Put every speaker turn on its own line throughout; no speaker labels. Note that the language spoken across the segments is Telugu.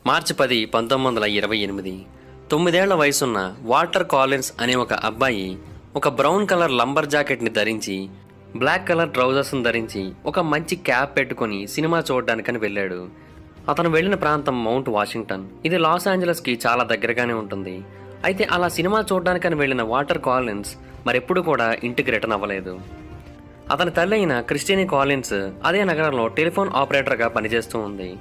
మార్చి 10, 1928 9 ఏళ్ల వయసున్న వాల్టర్ కాలిన్స్ అనే ఒక అబ్బాయి ఒక బ్రౌన్ కలర్ లంబర్ జాకెట్ని ధరించి బ్లాక్ కలర్ ట్రౌజర్స్ని ధరించి ఒక మంచి క్యాప్ పెట్టుకొని సినిమా చూడడానికని వెళ్ళాడు. అతను వెళ్ళిన ప్రాంతం మౌంట్ వాషింగ్టన్. ఇది లాస్ ఏంజలస్కి చాలా దగ్గరగానే ఉంటుంది. అయితే అలా సినిమా చూడడానికని వెళ్ళిన వాల్టర్ కాలిన్స్ మరెప్పుడు కూడా ఇంటికి రిటర్న్ అవ్వలేదు. అతని తల్లి అయిన క్రిస్టినీ కాలిన్స్ అదే నగరంలో టెలిఫోన్ ఆపరేటర్గా పనిచేస్తూ ఉంది.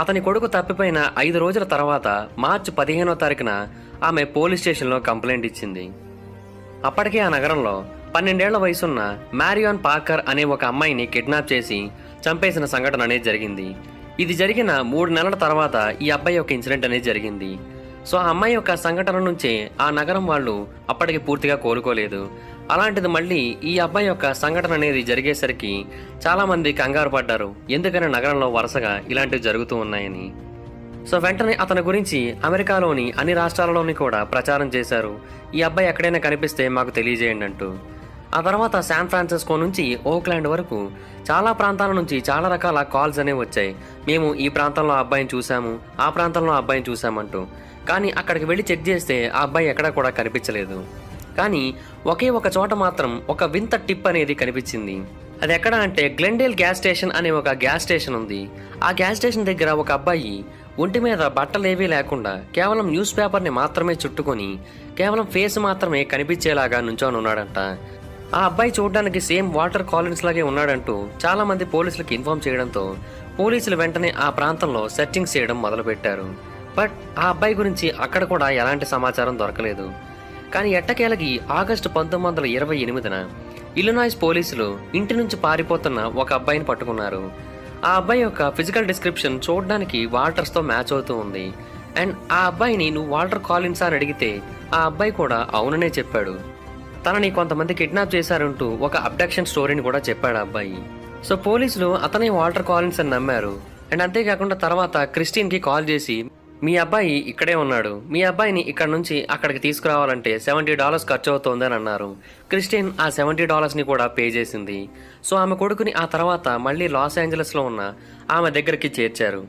అతని కొడుకు తప్పిపోయిన 5 రోజుల తర్వాత మార్చి 15వ తారీఖున ఆమె పోలీస్ స్టేషన్లో కంప్లైంట్ ఇచ్చింది. అప్పటికే ఆ నగరంలో 12 ఏళ్ల వయసున్న మ్యారియాన్ పార్కర్ అనే ఒక అమ్మాయిని కిడ్నాప్ చేసి చంపేసిన సంఘటన అనేది జరిగింది. ఇది జరిగిన 3 నెలల తర్వాత ఈ అబ్బాయి యొక్క ఇన్సిడెంట్ అనేది జరిగింది. సో ఆ అమ్మాయి యొక్క సంఘటన నుంచే ఆ నగరం వాళ్ళు అప్పటికి పూర్తిగా కోలుకోలేదు. అలాంటిది మళ్ళీ ఈ అబ్బాయి యొక్క సంఘటన అనేది జరిగేసరికి చాలామంది కంగారు పడ్డారు, ఎందుకని నగరంలో వరుసగా ఇలాంటివి జరుగుతూ ఉన్నాయని. సో వెంటనే అతని గురించి అమెరికాలోని అన్ని రాష్ట్రాలలోని కూడా ప్రచారం చేశారు. ఈ అబ్బాయి ఎక్కడైనా కనిపిస్తే మాకు తెలియజేయండి అంటూ. ఆ తర్వాత శాన్ ఫ్రాన్సిస్కో నుంచి ఓక్లాండ్ వరకు చాలా ప్రాంతాల నుంచి చాలా రకాల కాల్స్ అనేవి వచ్చాయి. మేము ఈ ప్రాంతంలో అబ్బాయిని చూసాము, ఆ ప్రాంతంలో అబ్బాయిని చూసామంటూ. కానీ అక్కడికి వెళ్ళి చెక్ చేస్తే ఆ అబ్బాయి ఎక్కడా కూడా కనిపించలేదు. కానీ ఒకే ఒక చోట మాత్రం ఒక వింత టిప్ అనేది కనిపించింది. అది ఎక్కడ అంటే గ్లెండేల్ గ్యాస్ స్టేషన్ అనే ఒక గ్యాస్ స్టేషన్ ఉంది. ఆ గ్యాస్ స్టేషన్ దగ్గర ఒక అబ్బాయి ఒంటి మీద బట్టలేవీ లేకుండా కేవలం న్యూస్ పేపర్ని మాత్రమే చుట్టుకొని కేవలం ఫేస్ మాత్రమే కనిపించేలాగా నుంచొని ఉన్నాడంట. ఆ అబ్బాయి చూడడానికి సేమ్ వాల్టర్ కాలిన్స్ లాగే ఉన్నాడంటూ చాలా మంది పోలీసులకు ఇన్ఫార్మ్ చేయడంతో పోలీసులు వెంటనే ఆ ప్రాంతంలో సెర్చింగ్ చేయడం మొదలుపెట్టారు. బట్ ఆ అబ్బాయి గురించి అక్కడ కూడా ఎలాంటి సమాచారం దొరకలేదు. కానీ ఎట్టకేలకి ఆగస్టు 1928న ఇలినాయిస్ పోలీసులు ఇంటి నుంచి పారిపోతున్న ఒక అబ్బాయిని పట్టుకున్నారు. ఆ అబ్బాయి యొక్క ఫిజికల్ డిస్క్రిప్షన్ చూడడానికి వాల్టర్స్తో మ్యాచ్ అవుతూ ఉంది. అండ్ ఆ అబ్బాయిని నువ్వు వాల్టర్ కాలిన్స్ అని అడిగితే ఆ అబ్బాయి కూడా అవుననే చెప్పాడు. తనని కొంతమంది కిడ్నాప్ చేశారంటూ ఒక అబ్డక్షన్ స్టోరీని కూడా చెప్పాడు ఆ అబ్బాయి. సో పోలీసులు అతనే వాల్టర్ కాలిన్స్ అని నమ్మారు. అండ్ అంతేకాకుండా తర్వాత క్రిస్టిన్కి కాల్ చేసి మీ అబ్బాయి ఇక్కడే ఉన్నాడు, మీ అబ్బాయిని ఇక్కడ నుంచి అక్కడికి తీసుకురావాలంటే $70 ఖర్చు అవుతోంది అని అన్నారు. క్రిస్టిన్ ఆ $70ని కూడా పే చేసింది. సో ఆమె కొడుకుని ఆ తర్వాత మళ్ళీ లాస్ ఏంజలస్లో ఉన్న ఆమె దగ్గరికి చేర్చారు.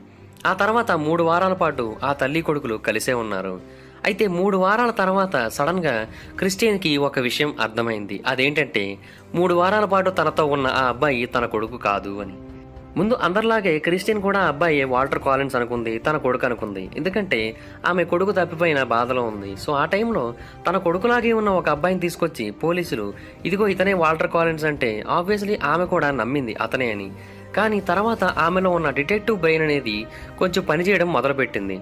ఆ తర్వాత 3 వారాల పాటు ఆ తల్లి కొడుకులు కలిసే ఉన్నారు. అయితే 3 వారాల తర్వాత సడన్గా క్రిస్టియన్కి ఒక విషయం అర్థమైంది. అదేంటంటే 3 వారాల పాటు తనతో ఉన్న ఆ అబ్బాయి తన కొడుకు కాదు అని. ముందు అందరిలాగే క్రిస్టియన్ కూడా అబ్బాయి వాల్టర్ కాలిన్స్ అనుకుంది, తన కొడుకు అనుకుంది. ఎందుకంటే ఆమె కొడుకు తప్పిపోయిన బాధలో ఉంది. సో ఆ టైంలో తన కొడుకులాగే ఉన్న ఒక అబ్బాయిని తీసుకొచ్చి పోలీసులు ఇదిగో ఇతనే వాల్టర్ కాలిన్స్ అంటే ఆబ్వియస్లీ ఆమె కూడా నమ్మింది అతనే అని. కానీ తర్వాత ఆమెలో ఉన్న డిటెక్టివ్ బ్రెయిన్ అనేది కొంచెం పనిచేయడం మొదలుపెట్టింది.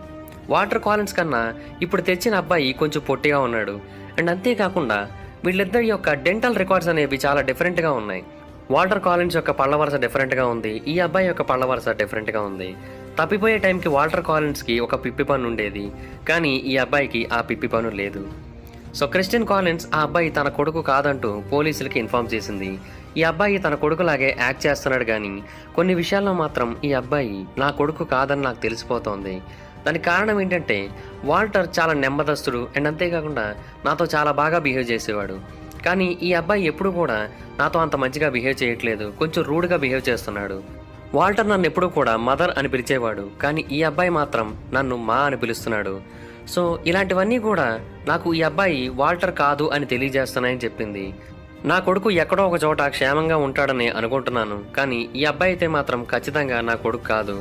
వాల్టర్ కాలిన్స్ కన్నా ఇప్పుడు తెచ్చిన అబ్బాయి కొంచెం పొట్టిగా ఉన్నాడు. అండ్ అంతేకాకుండా వీళ్ళిద్దరి యొక్క డెంటల్ రికార్డ్స్ అనేవి చాలా డిఫరెంట్గా ఉన్నాయి. వాల్టర్ కాలిన్స్ యొక్క పళ్ళ వరుస డిఫరెంట్గా ఉంది, ఈ అబ్బాయి యొక్క పళ్ళ వరుస డిఫరెంట్గా ఉంది. తప్పిపోయే టైంకి వాల్టర్ కాలిన్స్కి ఒక పిప్పి పన్ను ఉండేది, కానీ ఈ అబ్బాయికి ఆ పిప్పి పన్ను లేదు. సో క్రిస్టియన్ కాలిన్స్ ఆ అబ్బాయి తన కొడుకు కాదంటూ పోలీసులకి ఇన్ఫార్మ్ చేసింది. ఈ అబ్బాయి తన కొడుకులాగే యాక్ట్ చేస్తున్నాడు, కానీ కొన్ని విషయాల్లో మాత్రం ఈ అబ్బాయి నా కొడుకు కాదని నాకు తెలిసిపోతోంది. దానికి కారణం ఏంటంటే వాల్టర్ చాలా నెమ్మదస్తుడు అండ్ అంతేకాకుండా నాతో చాలా బాగా బిహేవ్ చేసేవాడు. కానీ ఈ అబ్బాయి ఎప్పుడు కూడా నాతో అంత మంచిగా బిహేవ్ చేయట్లేదు, కొంచెం రూడ్గా బిహేవ్ చేస్తున్నాడు. వాల్టర్ నన్ను ఎప్పుడూ కూడా మదర్ అని పిలిచేవాడు, కానీ ఈ అబ్బాయి మాత్రం నన్ను మా అని పిలుస్తున్నాడు. సో ఇలాంటివన్నీ కూడా నాకు ఈ అబ్బాయి వాల్టర్ కాదు అని తెలియజేస్తున్నాయని చెప్పింది. నా కొడుకు ఎక్కడో ఒక చోట క్షేమంగా ఉంటాడని అనుకుంటున్నాను, కానీ ఈ అబ్బాయి అయితే మాత్రం ఖచ్చితంగా నా కొడుకు కాదు.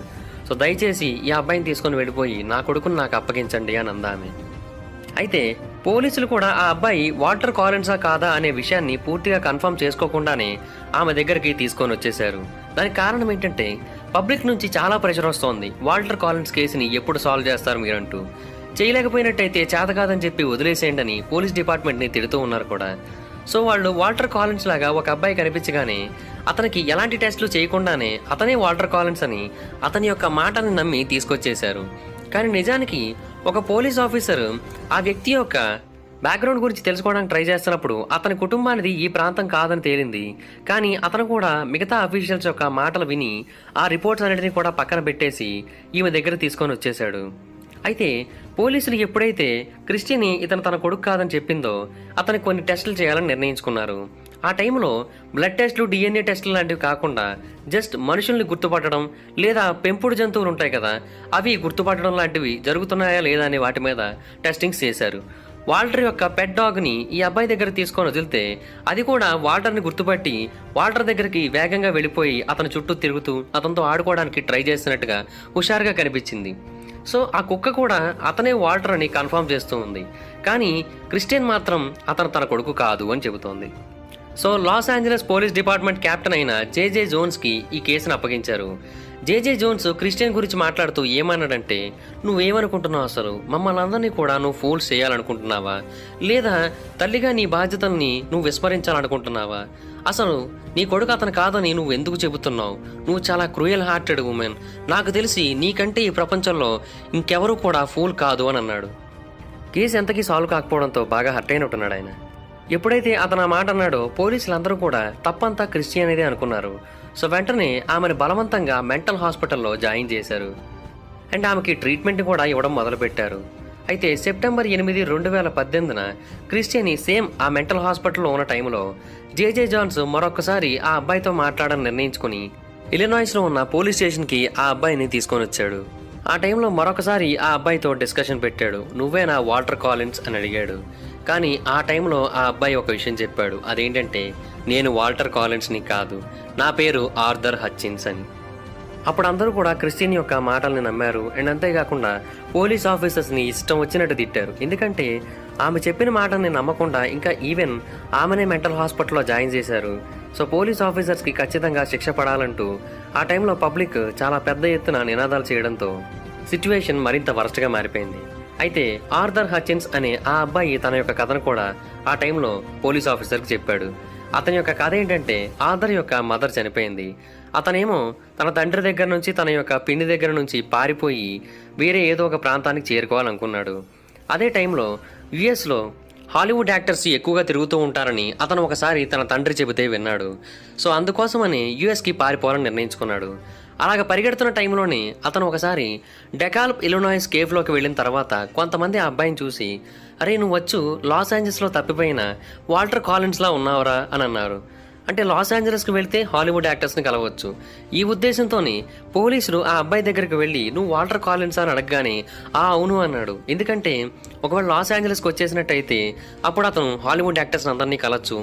సో దయచేసి ఈ అబ్బాయిని తీసుకొని వెళ్ళిపోయి నా కొడుకుని నాకు అప్పగించండి అని అందామె. అయితే పోలీసులు కూడా ఆ అబ్బాయి వాల్టర్ కాలిన్సా కాదా అనే విషయాన్ని పూర్తిగా కన్ఫర్మ్ చేసుకోకుండానే ఆమె దగ్గరికి తీసుకొని వచ్చేశారు. దానికి కారణం ఏంటంటే పబ్లిక్ నుంచి చాలా ప్రెషర్ వస్తోంది. వాల్టర్ కాలిన్స్ కేసుని ఎప్పుడు సాల్వ్ చేస్తారు మీరంటూ. చేయలేకపోయినట్టయితే చేత కాదని చెప్పి వదిలేసేయండి అని పోలీస్ డిపార్ట్మెంట్ని తిడుతూ ఉన్నారు కూడా. సో వాళ్ళు వాల్టర్ కాలిన్స్ లాగా ఒక అబ్బాయి కనిపించగానే అతనికి ఎలాంటి టెస్టులు చేయకుండానే అతనే వాల్టర్ కాలిన్స్ అని అతని యొక్క మాటని నమ్మి తీసుకొచ్చేశారు. కానీ నిజానికి ఒక పోలీస్ ఆఫీసర్ ఆ వ్యక్తి యొక్క బ్యాక్గ్రౌండ్ గురించి తెలుసుకోవడానికి ట్రై చేస్తున్నప్పుడు అతని కుటుంబానిది ఈ ప్రాంతం కాదని తేలింది. కానీ అతను కూడా మిగతా అఫీషియల్స్ యొక్క మాటలు విని ఆ రిపోర్ట్స్ అన్నిటిని కూడా పక్కన పెట్టేసి ఈమె దగ్గర తీసుకొని వచ్చేశాడు. అయితే పోలీసులు ఎప్పుడైతే క్రిస్టిని ఇతను తన కొడుకు కాదని చెప్పిందో అతనికి కొన్ని టెస్టులు చేయాలని నిర్ణయించుకున్నారు. ఆ టైంలో బ్లడ్ టెస్టులు, DNA టెస్టులు లాంటివి కాకుండా జస్ట్ మనుషుల్ని గుర్తుపట్టడం లేదా పెంపుడు జంతువులు ఉంటాయి కదా, అవి గుర్తుపట్టడం లాంటివి జరుగుతున్నాయా లేదా అనే వాటి మీద టెస్టింగ్స్ చేశారు. వాల్టర్ యొక్క పెట్ డాగ్ని ఈ అబ్బాయి దగ్గర తీసుకొని వదిలితే అది కూడా వాల్టర్ని గుర్తుపట్టి వాల్టర్ దగ్గరికి వేగంగా వెళ్ళిపోయి అతని చుట్టూ తిరుగుతూ అతనితో ఆడుకోవడానికి ట్రై చేస్తున్నట్టుగా హుషారుగా కనిపించింది. సో ఆ కుక్క కూడా అతనే వాల్టర్ అని కన్ఫర్మ్ చేస్తూ ఉంది. కానీ క్రిస్టియన్ మాత్రం అతను తన కొడుకు కాదు అని చెబుతోంది. So Los Angeles police department captain అయిన జేజే జోన్స్కి ఈ కేసును అప్పగించారు. జేజే జోన్స్ క్రిస్టియన్ గురించి మాట్లాడుతూ ఏమన్నాడంటే, నువ్వేమనుకుంటున్నావు, అసలు మమ్మల్ని అందరినీ కూడా నువ్వు ఫూల్స్ చేయాలనుకుంటున్నావా, లేదా తల్లిగా నీ బాధ్యతల్ని నువ్వు విస్మరించాలనుకుంటున్నావా, అసలు నీ కొడుకు అతను కాదని నువ్వు ఎందుకు చెబుతున్నావు, నువ్వు చాలా క్రూయల్ హార్టెడ్ ఉమెన్, నాకు తెలిసి నీకంటే ఈ ప్రపంచంలో ఇంకెవరూ కూడా ఫూల్ కాదు అని అన్నాడు. కేసు ఎంతకీ సాల్వ్ కాకపోవడంతో బాగా హర్ట్ అయినట్టున్నాడు ఆయన. ఎప్పుడైతే అతను ఆ మాట అన్నాడో పోలీసులందరూ కూడా తప్పంతా క్రిస్టియన్ అనుకున్నారు. సో వెంటనే ఆమెను బలవంతంగా మెంటల్ హాస్పిటల్లో జాయిన్ చేశారు అండ్ ఆమెకి ట్రీట్మెంట్ కూడా ఇవ్వడం మొదలుపెట్టారు. అయితే సెప్టెంబర్ 8, 2018 క్రిస్టియన్ సేమ్ ఆ మెంటల్ హాస్పిటల్లో ఉన్న టైంలో జేజే జాన్స్ మరొకసారి ఆ అబ్బాయితో మాట్లాడాలని నిర్ణయించుకుని ఇలినాయిస్లో ఉన్న పోలీస్ స్టేషన్కి ఆ అబ్బాయిని తీసుకొని వచ్చాడు. ఆ టైంలో మరొకసారి ఆ అబ్బాయితో డిస్కషన్ పెట్టాడు. నువ్వేనా వాల్టర్ కాలిన్స్ అని అడిగాడు. కానీ ఆ టైంలో ఆ అబ్బాయి ఒక విషయం చెప్పాడు. అదేంటంటే, నేను వాల్టర్ కాలిన్స్ని కాదు, నా పేరు ఆర్థర్ హచ్చిన్స్ అని. అప్పుడు అందరూ కూడా క్రిస్టియన్ యొక్క మాటల్ని నమ్మారు అండ్ అంతేకాకుండా పోలీస్ ఆఫీసర్స్ని ఇష్టం వచ్చినట్టు తిట్టారు. ఎందుకంటే ఆమె చెప్పిన మాటల్ని నమ్మకుండా ఇంకా ఈవెన్ ఆమెనే మెంటల్ హాస్పిటల్లో జాయిన్ చేశారు. సో పోలీస్ ఆఫీసర్స్కి ఖచ్చితంగా శిక్ష పడాలంటూ ఆ టైంలో పబ్లిక్ చాలా పెద్ద ఎత్తున నినాదాలు చేయడంతో సిచ్యువేషన్ మరింత వరస్ట్గా మారిపోయింది. అయితే ఆర్థర్ హచ్చిన్స్ అనే ఆ అబ్బాయి తన యొక్క కథను కూడా ఆ టైంలో పోలీస్ ఆఫీసర్కి చెప్పాడు. అతని యొక్క కథ ఏంటంటే, ఆర్థర్ యొక్క మదర్ చనిపోయింది. అతనేమో తన తండ్రి దగ్గర నుంచి, తన యొక్క పిన్ని దగ్గర నుంచి పారిపోయి వేరే ఏదో ఒక ప్రాంతానికి చేరుకోవాలనుకున్నాడు. అదే టైంలో యుఎస్లో హాలీవుడ్ యాక్టర్స్ ఎక్కువగా తిరుగుతూ ఉంటారని అతను ఒకసారి తన తండ్రి చెబితే విన్నాడు. సో అందుకోసమని యుఎస్కి పారిపోవాలని నిర్ణయించుకున్నాడు. అలాగ పరిగెడుతున్న టైంలోనే అతను ఒకసారి డెకాల్ప్ ఇలినాయిస్ కేవ్లోకి వెళ్ళిన తర్వాత కొంతమంది ఆ అబ్బాయిని చూసి, అరే నువ్వు వచ్చు లాస్ ఏంజల్స్లో తప్పిపోయిన వాల్టర్ కాలిన్స్లా ఉన్నావురా అని అన్నారు. అంటే లాస్ ఏంజలస్కి వెళ్తే హాలీవుడ్ యాక్టర్స్ని కలవచ్చు. ఈ ఉద్దేశంతోనే పోలీసులు ఆ అబ్బాయి దగ్గరికి వెళ్ళి నువ్వు వాల్టర్ కాలిన్స్ అని అడగగానే అవును అన్నాడు. ఎందుకంటే ఒకవేళ లాస్ ఏంజలస్కి వచ్చేసినట్టయితే అప్పుడు అతను హాలీవుడ్ యాక్టర్స్ అందరినీ కలవచ్చు,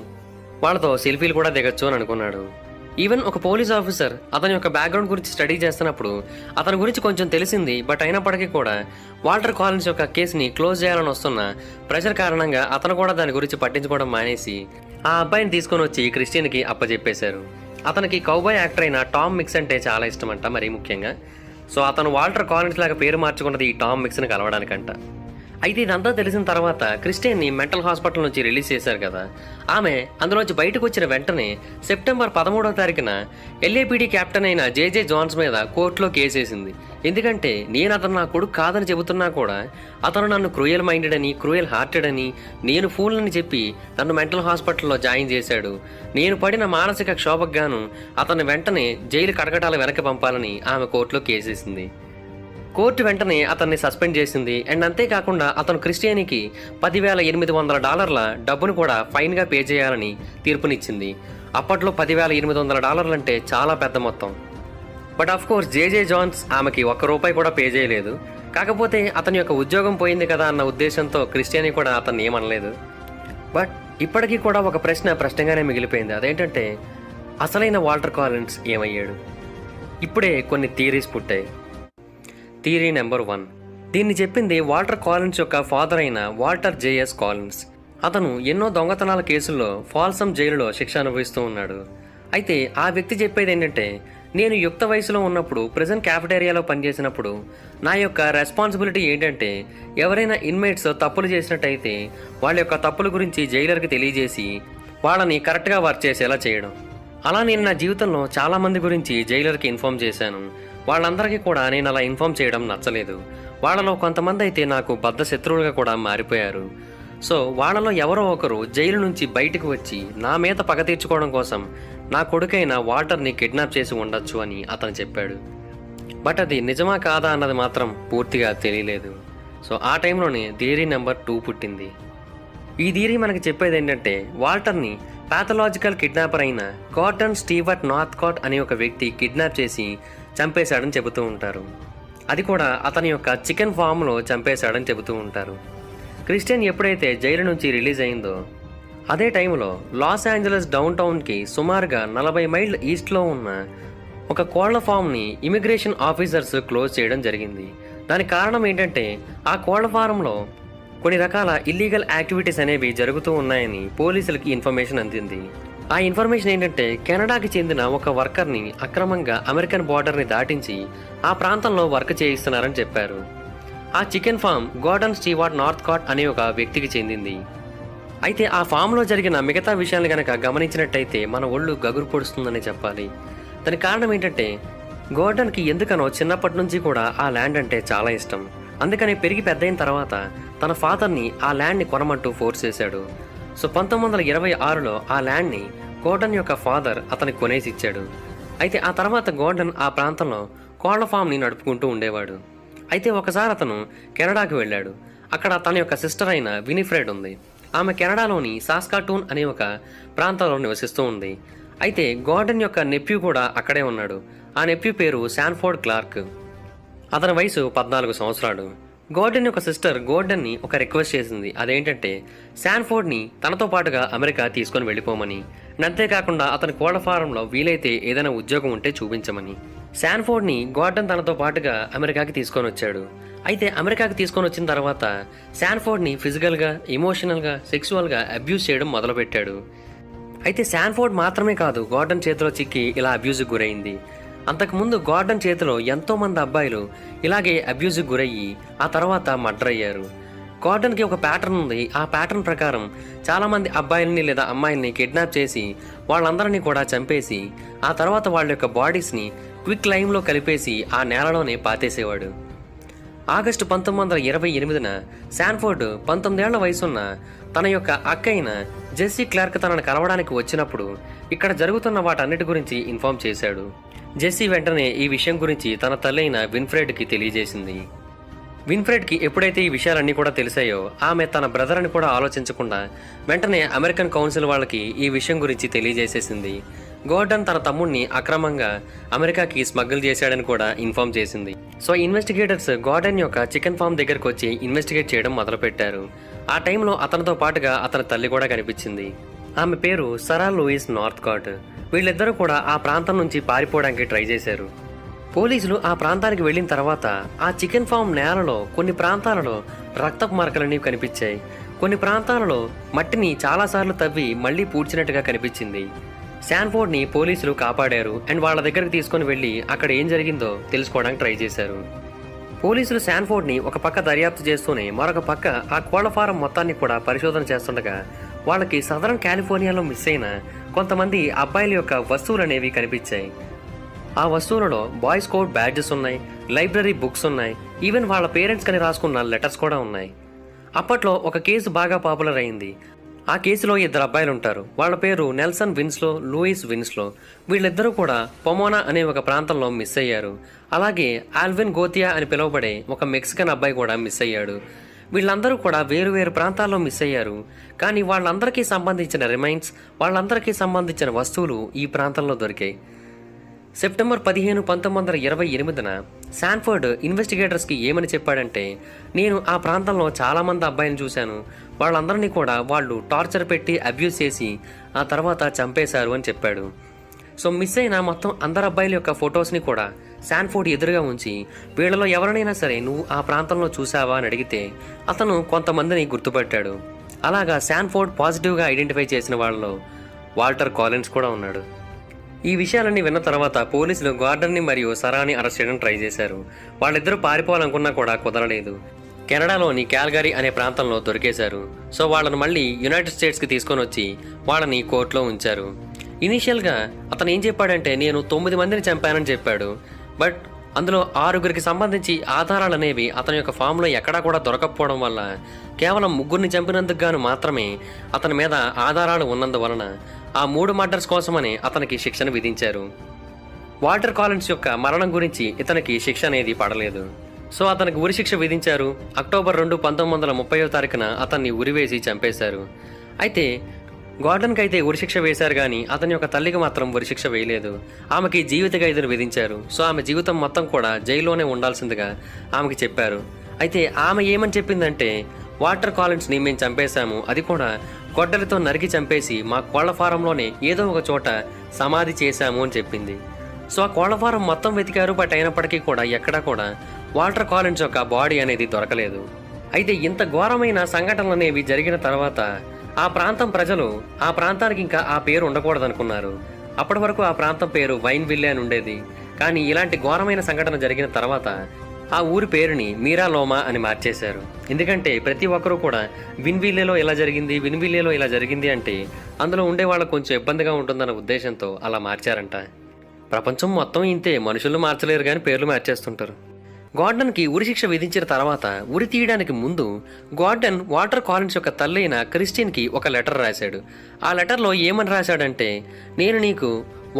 వాళ్ళతో సెల్ఫీలు కూడా దిగచ్చు అని అనుకున్నాడు. ఈవెన్ ఒక పోలీస్ ఆఫీసర్ అతని యొక్క బ్యాక్గ్రౌండ్ గురించి స్టడీ చేస్తున్నప్పుడు అతని గురించి కొంచెం తెలిసింది. బట్ అయినప్పటికీ కూడా వాల్టర్ కాలిన్స్ యొక్క కేసుని క్లోజ్ చేయాలని వస్తున్న ప్రెషర్ కారణంగా అతను కూడా దాని గురించి పట్టించుకోవడం మానేసి ఆ అబ్బాయిని తీసుకొని వచ్చి క్రిస్టియన్కి అప్పచెప్పేశారు. అతనికి కౌబాయ్ యాక్టర్ అయిన టామ్ మిక్స్ అంటే చాలా ఇష్టమంట, మరీ ముఖ్యంగా. సో అతను వాల్టర్ కాలిన్స్ లాగా పేరు మార్చుకున్నది ఈ టామ్ మిక్స్ని కలవడానికంట. అయితే ఇదంతా తెలిసిన తర్వాత క్రిస్టియన్ని మెంటల్ హాస్పిటల్ నుంచి రిలీజ్ చేశారు కదా, ఆమె అందులోంచి బయటకు వచ్చిన వెంటనే సెప్టెంబర్ 13వ తారీఖున LAPD కెప్టెన్ అయిన జేజే జాన్స్ మీద కోర్టులో కేసేసింది. ఎందుకంటే నేను అతను నా కొడుకు కాదని చెబుతున్నా కూడా అతను నన్ను క్రూయల్ మైండెడ్ అని, క్రూయల్ హార్టెడ్ అని, నేను ఫూల్ అని చెప్పి నన్ను మెంటల్ హాస్పిటల్లో జాయిన్ చేశాడు. నేను పడిన మానసిక క్షోభకు గాను అతను వెంటనే జైలు కటకటాల వెనక్కి పంపాలని ఆమె కోర్టులో కేసేసింది. కోర్టు వెంటనే అతన్ని సస్పెండ్ చేసింది అండ్ అంతేకాకుండా అతను క్రిస్టియన్కి $10,800 డబ్బును కూడా ఫైన్గా పే చేయాలని తీర్పునిచ్చింది. అప్పట్లో $10,800 అంటే చాలా పెద్ద మొత్తం. But of course J J Johns ఆమెకి ₹1 కూడా పే చేయలేదు. కాకపోతే అతని యొక్క ఉద్యోగం పోయింది కదా అన్న ఉద్దేశంతో క్రిస్టియన్ కూడా అతన్ని ఏమనలేదు. బట్ ఇప్పటికీ కూడా ఒక ప్రశ్నగానే మిగిలిపోయింది. అదేంటంటే, అసలైన వాల్టర్ కాలిన్స్ ఏమయ్యాడు? ఇప్పుడే కొన్ని థియరీస్ పుట్టాయి. థియరీ నెంబర్ 1, దీన్ని చెప్పింది వాల్టర్ కాలిన్స్ యొక్క ఫాదర్ అయిన వాల్టర్ JS కాలిన్స్. అతను ఎన్నో దొంగతనాల కేసుల్లో ఫాల్సమ్ జైలులో శిక్ష అనుభవిస్తూ ఉన్నాడు. అయితే ఆ వ్యక్తి చెప్పేది ఏంటంటే, నేను యుక్త వయసులో ఉన్నప్పుడు ప్రిజన్ క్యాఫెటేరియాలో పనిచేసినప్పుడు నా యొక్క రెస్పాన్సిబిలిటీ ఏంటంటే, ఎవరైనా ఇన్మేట్స్ తప్పులు చేసినట్టయితే వాళ్ళ యొక్క తప్పుల గురించి జైలర్కి తెలియజేసి వాళ్ళని కరెక్ట్గా వర్క్ చేసేలా చేయడం. అలా నేను నా జీవితంలో చాలామంది గురించి జైలర్కి ఇన్ఫార్మ్ చేశాను. వాళ్ళందరికీ కూడా నేను అలా ఇన్ఫార్మ్ చేయడం నచ్చలేదు. వాళ్ళలో కొంతమంది అయితే నాకు బద్ధ శత్రువులుగా కూడా మారిపోయారు. సో వాళ్ళలో ఎవరో ఒకరు జైలు నుంచి బయటకు వచ్చి నా మీద పగ తీర్చుకోవడం కోసం నా కొడుకైన వాల్టర్ని కిడ్నాప్ చేసి ఉండొచ్చు అని అతను చెప్పాడు. బట్ అది నిజమా కాదా అన్నది మాత్రం పూర్తిగా తెలియలేదు. సో ఆ టైంలోనే థియరీ నెంబర్ 2 పుట్టింది. ఈ థియరీ మనకి చెప్పేది ఏంటంటే, వాల్టర్ని పాథలాజికల్ కిడ్నాపర్ అయిన గార్డన్ స్టీవర్ట్ నార్త్కాట్ అనే ఒక వ్యక్తి కిడ్నాప్ చేసి చంపేశాడని చెబుతూ ఉంటారు. అది కూడా అతని యొక్క చికెన్ ఫామ్లో చంపేశాడని చెబుతూ ఉంటారు. క్రిస్టియన్ ఎప్పుడైతే జైలు నుంచి రిలీజ్ అయిందో అదే టైంలో లాస్ ఏంజలస్ డౌన్ టౌన్కి సుమారుగా 40 మైళ్ళ ఈస్ట్లో ఉన్న ఒక కోళ్ల ఫామ్ని ఇమిగ్రేషన్ ఆఫీసర్స్ క్లోజ్ చేయడం జరిగింది. దానికి కారణం ఏంటంటే ఆ కోళ్ల ఫారంలో కొన్ని రకాల ఇల్లీగల్ యాక్టివిటీస్ అనేవి జరుగుతూ ఉన్నాయని పోలీసులకి ఇన్ఫర్మేషన్ అందింది. ఆ ఇన్ఫర్మేషన్ ఏంటంటే కెనడాకి చెందిన ఒక వర్కర్ని అక్రమంగా అమెరికన్ బార్డర్ని దాటించి ఆ ప్రాంతంలో వర్క్ చేయిస్తున్నారని చెప్పారు. ఆ చికెన్ ఫామ్ గార్డన్ స్టీవర్ట్ నార్త్కాట్ అనే ఒక వ్యక్తికి చెందింది. అయితే ఆ ఫామ్లో జరిగిన మిగతా విషయాలు గనక గమనించినట్టయితే మన ఒళ్ళు గగురు పొడుస్తుందని చెప్పాలి. దానికి కారణం ఏంటంటే గార్డన్కి ఎందుకనో చిన్నప్పటి నుంచి కూడా ఆ ల్యాండ్ అంటే చాలా ఇష్టం. అందుకని పెరిగి పెద్దయిన తర్వాత తన ఫాదర్ని ఆ ల్యాండ్ని కొనమంటూ ఫోర్స్ చేశాడు. సో 1926లో ఆ ల్యాండ్ని గార్డన్ యొక్క ఫాదర్ అతనికి కొనేసి ఇచ్చాడు. అయితే ఆ తర్వాత గార్డన్ ఆ ప్రాంతంలో కోళ్ల ఫామ్ని నడుపుకుంటూ ఉండేవాడు. అయితే ఒకసారి అతను కెనడాకి వెళ్ళాడు. అక్కడ తన యొక్క సిస్టర్ అయిన వినిఫ్రెడ్ ఉంది. ఆమె కెనడాలోని సాస్కాటూన్ అనే ఒక ప్రాంతంలో నివసిస్తూ ఉంది. అయితే గార్డన్ యొక్క నెప్యూ కూడా అక్కడే ఉన్నాడు. ఆ నెప్యూ పేరు శాన్ఫోర్డ్ క్లార్క్. అతని వయసు 14 సంవత్సరాలు. గార్డన్ యొక్క సిస్టర్ గార్డన్ని ఒక రిక్వెస్ట్ చేసింది. అదేంటంటే శాన్ఫోర్డ్ని తనతో పాటుగా అమెరికా తీసుకొని వెళ్ళిపోమని, అంతేకాకుండా అతని కోళ్ల ఫారంలో వీలైతే ఏదైనా ఉద్యోగం ఉంటే చూపించమని. శాన్ఫోర్డ్ని గార్డన్ తనతో పాటుగా అమెరికాకి తీసుకొని వచ్చాడు. అయితే అమెరికాకి తీసుకొని వచ్చిన తర్వాత శాన్ఫోర్డ్ని ఫిజికల్గా, ఎమోషనల్గా, సెక్సువల్గా అబ్యూస్ చేయడం మొదలుపెట్టాడు. అయితే శాన్ఫోర్డ్ మాత్రమే కాదు గార్డన్ చేతిలో చిక్కి ఇలా అబ్యూజ్కి గురైంది. అంతకుముందు గార్డన్ చేతిలో ఎంతోమంది అబ్బాయిలు ఇలాగే అబ్యూజ్కి గురయ్యి ఆ తర్వాత మర్డర్ అయ్యారు. గార్డన్కి ఒక ప్యాటర్న్ ఉంది. ఆ ప్యాటర్న్ ప్రకారం చాలామంది అబ్బాయిల్ని లేదా అమ్మాయిల్ని కిడ్నాప్ చేసి వాళ్ళందరినీ కూడా చంపేసి ఆ తర్వాత వాళ్ళ యొక్క బాడీస్ని క్విక్ లైమ్లో కలిపేసి ఆ నేలలోనే పాతేసేవాడు. ఆగస్టు 1928న శాన్ఫోర్డ్ 19 ఏళ్ల వయసున్న తన యొక్క అక్క అయిన జెస్సీ క్లార్క్ తనను కలవడానికి వచ్చినప్పుడు ఇక్కడ జరుగుతున్న వాటన్నిటి గురించి ఇన్ఫార్మ్ చేశాడు. జెస్సీ వెంటనే ఈ విషయం గురించి తన తల్లైన విన్ఫ్రెడ్కి తెలియజేసింది. విన్ఫ్రెడ్కి ఎప్పుడైతే ఈ విషయాలన్నీ కూడా తెలిసాయో ఆమె తన బ్రదర్ అని కూడా ఆలోచించకుండా వెంటనే అమెరికన్ కౌన్సిల్ వాళ్ళకి ఈ విషయం గురించి తెలియజేసేసింది. గార్డన్ తన తమ్ముడిని అక్రమంగా అమెరికాకి స్మగ్గిల్ చేశాడని కూడా ఇన్ఫార్మ్ చేసింది. సో ఇన్వెస్టిగేటర్స్ గార్డన్ యొక్క చికెన్ ఫామ్ దగ్గరకు వచ్చి ఇన్వెస్టిగేట్ చేయడం మొదలుపెట్టారు. ఆ టైంలో అతనితో పాటుగా అతని తల్లి కూడా కనిపించింది. ఆమె పేరు సరా లూయిస్ నార్త్కాట్. వీళ్ళిద్దరూ కూడా ఆ ప్రాంతం నుంచి పారిపోవడానికి ట్రై చేశారు. పోలీసులు ఆ ప్రాంతానికి వెళ్ళిన తర్వాత ఆ చికెన్ ఫామ్ నేలలో కొన్ని ప్రాంతాలలో రక్తపు మరకలన్నీ కనిపించాయి. కొన్ని ప్రాంతాలలో మట్టిని చాలాసార్లు తవ్వి మళ్లీ పూడ్చినట్టుగా కనిపించింది. శాన్ఫోర్డ్ని పోలీసులు కాపాడారు అండ్ వాళ్ళ దగ్గరికి తీసుకొని వెళ్ళి అక్కడ ఏం జరిగిందో తెలుసుకోవడానికి ట్రై చేశారు. పోలీసులు శాన్ఫోర్డ్ని ఒక పక్క దర్యాప్తు చేస్తూనే మరొక పక్క ఆ కోళ్ల ఫారం మొత్తాన్ని కూడా పరిశోధన చేస్తుండగా వాళ్ళకి సదరన్ కాలిఫోర్నియాలో మిస్ అయిన కొంతమంది అబ్బాయిల యొక్క వస్తువులు అనేవి కనిపించాయి. ఆ వస్తువులలో బాయ్ స్కౌట్ బ్యాడ్జెస్ ఉన్నాయి, లైబ్రరీ బుక్స్ ఉన్నాయి, ఈవెన్ వాళ్ళ పేరెంట్స్ కని రాసుకున్న లెటర్స్ కూడా ఉన్నాయి. అప్పట్లో ఒక కేసు బాగా పాపులర్ అయింది. ఆ కేసులో 2 అబ్బాయిలు ఉంటారు. వాళ్ళ పేరు నెల్సన్ విన్స్లో, లూయిస్ విన్స్లో. వీళ్ళిద్దరూ కూడా పొమోనా అనే ఒక ప్రాంతంలో మిస్ అయ్యారు. అలాగే ఆల్విన్ గోతియా అని పిలువబడే ఒక మెక్సికన్ అబ్బాయి కూడా మిస్ అయ్యాడు. వీళ్ళందరూ కూడా వేరు వేరు ప్రాంతాల్లో మిస్ అయ్యారు. కానీ వాళ్ళందరికీ సంబంధించిన రిమైన్స్, వాళ్ళందరికీ సంబంధించిన వస్తువులు ఈ ప్రాంతంలో దొరికాయి. సెప్టెంబర్ 15, 1928న శాన్ఫోర్డ్ ఇన్వెస్టిగేటర్స్కి ఏమని చెప్పాడంటే, నేను ఆ ప్రాంతంలో చాలామంది అబ్బాయిని చూశాను. వాళ్ళందరినీ కూడా వాళ్ళు టార్చర్ పెట్టి అబ్యూస్ చేసి ఆ తర్వాత చంపేశారు అని చెప్పాడు. సో మిస్ అయిన మొత్తం అందరు అబ్బాయిల యొక్క ఫొటోస్ని కూడా శాన్ఫోర్డ్ ఎదురుగా ఉంచి వీళ్ళలో ఎవరినైనా సరే నువ్వు ఆ ప్రాంతంలో చూసావా అని అడిగితే అతను కొంతమందిని గుర్తుపట్టాడు. అలాగా శాన్ఫోర్డ్ పాజిటివ్గా ఐడెంటిఫై చేసిన వాళ్ళలో వాల్టర్ కాలిన్స్ కూడా ఉన్నాడు. ఈ విషయాలన్నీ విన్న తర్వాత పోలీసులు గార్డన్ని మరియు సరాని అరెస్ట్ చేయడం ట్రై చేశారు. వాళ్ళిద్దరూ పారిపోవాలనుకున్నా కూడా కుదరలేదు. కెనడాలోని క్యాల్గరీ అనే ప్రాంతంలో దొరికేశారు. సో వాళ్ళను మళ్ళీ యునైటెడ్ స్టేట్స్కి తీసుకొని వచ్చి వాళ్ళని కోర్టులో ఉంచారు. ఇనీషియల్గా అతను ఏం చెప్పాడంటే నేను 9 మందిని చంపానని చెప్పాడు. బట్ అందులో 6గురికి సంబంధించి ఆధారాలు అనేవి అతని యొక్క ఫామ్లో ఎక్కడా కూడా దొరకకపోవడం వల్ల కేవలం 3గురిని చంపినందుకు గాను మాత్రమే అతని మీద ఆధారాలు ఉన్నందువలన ఆ 3 మర్డర్స్ కోసమని అతనికి శిక్షను విధించారు. వాల్టర్ కాలిన్స్ యొక్క మరణం గురించి ఇతనికి శిక్ష అనేది పడలేదు. సో అతనికి ఉరిశిక్ష విధించారు. అక్టోబర్ 2, 1930వ తారీఖున అతన్ని ఉరివేసి చంపేశారు. అయితే గార్డన్కి అయితే ఉరిశిక్ష వేశారు కానీ అతని యొక్క తల్లికి మాత్రం ఉరిశిక్ష వేయలేదు. ఆమెకి జీవిత ఖైదును విధించారు. సో ఆమె జీవితం మొత్తం కూడా జైల్లోనే ఉండాల్సిందిగా ఆమెకి చెప్పారు. అయితే ఆమె ఏమని చెప్పిందంటే, వాటర్ కాలిన్స్ని మేము చంపేశాము, అది కూడా గొడ్డలితో నరికి చంపేసి మా కోళ్ల ఫారంలోనే ఏదో ఒక చోట సమాధి చేశాము అని చెప్పింది. సో ఆ కోళ్ల ఫారం మొత్తం వెతికారు, బట్ అయినప్పటికీ కూడా ఎక్కడా కూడా వాటర్ కాలిన్స్ యొక్క బాడీ అనేది దొరకలేదు. అయితే ఇంత ఘోరమైన సంఘటనలు అనేవి జరిగిన తర్వాత ఆ ప్రాంతం ప్రజలు ఆ ప్రాంతానికి ఇంకా ఆ పేరు ఉండకూడదనుకున్నారు. అప్పటి వరకు ఆ ప్రాంతం పేరు వైన్ విల్లే అని ఉండేది. కానీ ఇలాంటి ఘోరమైన సంఘటన జరిగిన తర్వాత ఆ ఊరి పేరుని మీరాలోమా అని మార్చేశారు. ఎందుకంటే ప్రతి ఒక్కరూ కూడా విన్విల్లేలో ఇలా జరిగింది, విన్విల్లేలో ఇలా జరిగింది అంటే అందులో ఉండే వాళ్ళకు కొంచెం ఇబ్బందిగా ఉంటుందన్న ఉద్దేశంతో అలా మార్చారంట. ప్రపంచం మొత్తం ఇంతే, మనుషులు మార్చలేరు కానీ పేర్లు మార్చేస్తుంటారు. గార్డన్కి ఉరిశిక్ష విధించిన తర్వాత ఉరి తీయడానికి ముందు గార్డన్ వాటర్ కాలిన్స్ యొక్క తల్లి అయిన క్రిస్టియన్కి ఒక లెటర్ రాశాడు. ఆ లెటర్లో ఏమని రాశాడంటే, నేను నీకు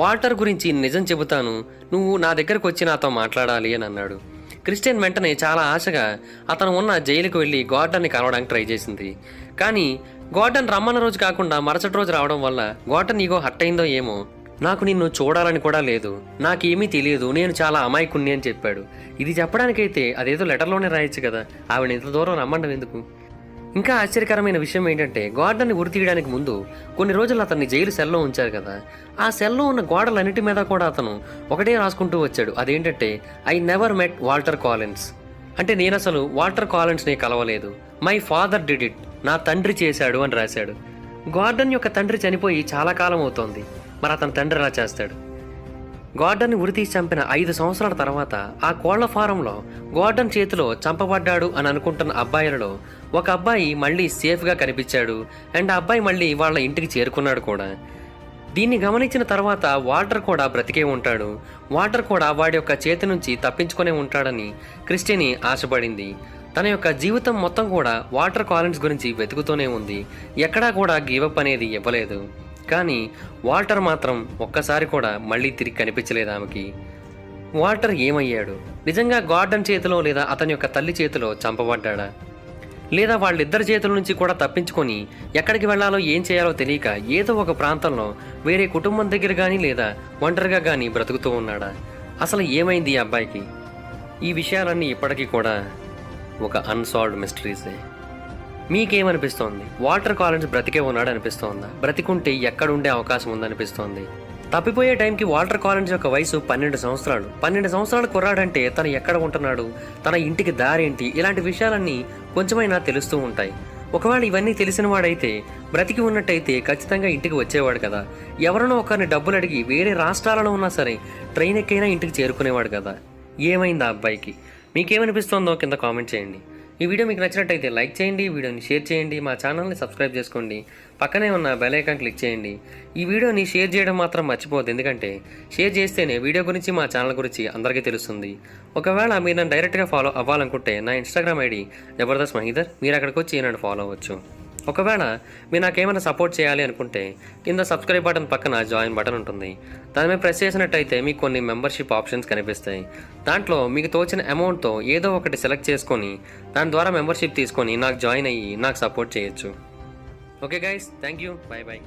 వాటర్ గురించి నిజం చెబుతాను, నువ్వు నా దగ్గరకు వచ్చి నాతో మాట్లాడాలి అని అన్నాడు. క్రిస్టియన్ వెంటనే చాలా ఆశగా అతను ఉన్న జైలుకు వెళ్ళి గార్డన్ని కలవడానికి ట్రై చేసింది. కానీ గార్డన్ రమ్మన్న రోజు కాకుండా మరుసటి రోజు రావడం వల్ల గార్డన్ ఈగో హర్ట్ అయిందో ఏమో, నాకు నిన్ను చూడాలని కూడా లేదు, నాకేమీ తెలియదు, నేను చాలా అమాయకుణ్ణి అని చెప్పాడు. ఇది చెప్పడానికైతే అదేదో లెటర్లోనే రాయొచ్చు కదా, ఆవిడ ఇంత దూరం రమ్మండం ఎందుకు? ఇంకా ఆశ్చర్యకరమైన విషయం ఏంటంటే, గార్డన్ని ఉరి తీయడానికి ముందు కొన్ని రోజులు అతన్ని జైలు సెల్లో ఉంచారు కదా, ఆ సెల్లో ఉన్న గోడలన్నిటి మీద కూడా అతను ఒకటే రాసుకుంటూ వచ్చాడు. అదేంటంటే, I never met Walter Collins, అంటే నేను అసలు వాల్టర్ కాలిన్స్ని కలవలేదు. మై ఫాదర్ డిడ్ ఇట్, నా తండ్రి చేశాడు అని రాశాడు. గార్డన్ యొక్క తండ్రి చనిపోయి చాలా కాలం అవుతోంది, మరి అతని తండ్రి ఎలా చేస్తాడు? గార్డన్ని ఉరితీసి చంపిన 5 సంవత్సరాల తర్వాత ఆ కోళ్ల ఫారంలో గార్డన్ చేతిలో చంపబడ్డాడు అని అనుకుంటున్న అబ్బాయిలలో ఒక అబ్బాయి మళ్ళీ సేఫ్గా కనిపించాడు. అండ్ ఆ అబ్బాయి మళ్ళీ వాళ్ళ ఇంటికి చేరుకున్నాడు కూడా. దీన్ని గమనించిన తర్వాత వాటర్ కూడా బ్రతికే ఉంటాడు, వాటర్ కూడా వాడి యొక్క చేతి నుంచి తప్పించుకునే ఉంటాడని క్రిస్టియని ఆశపడింది. తన యొక్క జీవితం మొత్తం కూడా వాటర్ కాలిన్స్ గురించి వెతుకుతూనే ఉంది, ఎక్కడా కూడా గివప్ అనేది ఇవ్వలేదు. కానీ వాల్టర్ మాత్రం ఒక్కసారి కూడా మళ్ళీ తిరిగి కనిపించలేదు ఆమెకి. వాల్టర్ ఏమయ్యాడు? నిజంగా గార్డన్ చేతిలో లేదా అతని యొక్క తల్లి చేతిలో చంపబడ్డాడా? లేదా వాళ్ళిద్దరి చేతుల నుంచి కూడా తప్పించుకొని ఎక్కడికి వెళ్లాలో ఏం చేయాలో తెలియక ఏదో ఒక ప్రాంతంలో వేరే కుటుంబం దగ్గర కానీ లేదా ఒంటరిగా కానీ బ్రతుకుతూ ఉన్నాడా? అసలు ఏమైంది ఈ అబ్బాయికి? ఈ విషయాలన్నీ ఇప్పటికీ కూడా ఒక అన్సాల్వ్డ్ మిస్టరీసే. మీకేమనిపిస్తోంది? వాటర్ కాలిన్స్ బ్రతికే ఉన్నాడు అనిపిస్తోందా? బ్రతికుంటే ఎక్కడుండే అవకాశం ఉందనిపిస్తోంది? తప్పిపోయే టైంకి వాటర్ కాలిన్స్ యొక్క వయసు 12 సంవత్సరాలు. 12 సంవత్సరాలు కుర్రాడంటే తను ఎక్కడ ఉంటున్నాడు, తన ఇంటికి దారేంటి, ఇలాంటి విషయాలన్నీ కొంచెమైనా తెలుస్తూ ఉంటాయి. ఒకవేళ ఇవన్నీ తెలిసిన వాడైతే బ్రతికి ఉన్నట్టయితే ఖచ్చితంగా ఇంటికి వచ్చేవాడు కదా. ఎవరినో ఒకరిని డబ్బులు అడిగి వేరే రాష్ట్రాలలో ఉన్నా సరే ట్రైన్ ఎక్కైనా ఇంటికి చేరుకునేవాడు కదా. ఏమైంది ఆ అబ్బాయికి? మీకేమనిపిస్తోందో కింద కామెంట్ చేయండి. ఈ వీడియో మీకు నచ్చినట్టయితే లైక్ చేయండి, వీడియోని షేర్ చేయండి, మా ఛానల్ని సబ్స్క్రైబ్ చేసుకోండి, పక్కనే ఉన్న బెల్ ఐకాన్ క్లిక్ చేయండి. ఈ వీడియోని షేర్ చేయడం మాత్రం మర్చిపోవద్దు, ఎందుకంటే షేర్ చేస్తేనే వీడియో గురించి మా ఛానల్ గురించి అందరికీ తెలుస్తుంది. ఒకవేళ మీరు నన్ను డైరెక్ట్గా ఫాలో అవ్వాలనుకుంటే నా ఇన్స్టాగ్రామ్ ఐడి జబర్దస్త్ మహీధర్, మీరు అక్కడికి వచ్చి నన్ను ఫాలో అవ్వచ్చు. ఒకవేళ మీరు నాకేమైనా సపోర్ట్ చేయాలి అనుకుంటే కింద సబ్స్క్రైబ్ బటన్ పక్కన జాయిన్ బటన్ ఉంటుంది, దాని మీద ప్రెస్ చేసినట్టయితే మీకు కొన్ని మెంబర్షిప్ ఆప్షన్స్ కనిపిస్తాయి. దాంట్లో మీకు తోచిన అమౌంట్తో ఏదో ఒకటి సెలెక్ట్ చేసుకొని దాని ద్వారా మెంబర్షిప్ తీసుకొని నాకు జాయిన్ అయ్యి నాకు సపోర్ట్ చేయొచ్చు. Okay guys, thank you, by by.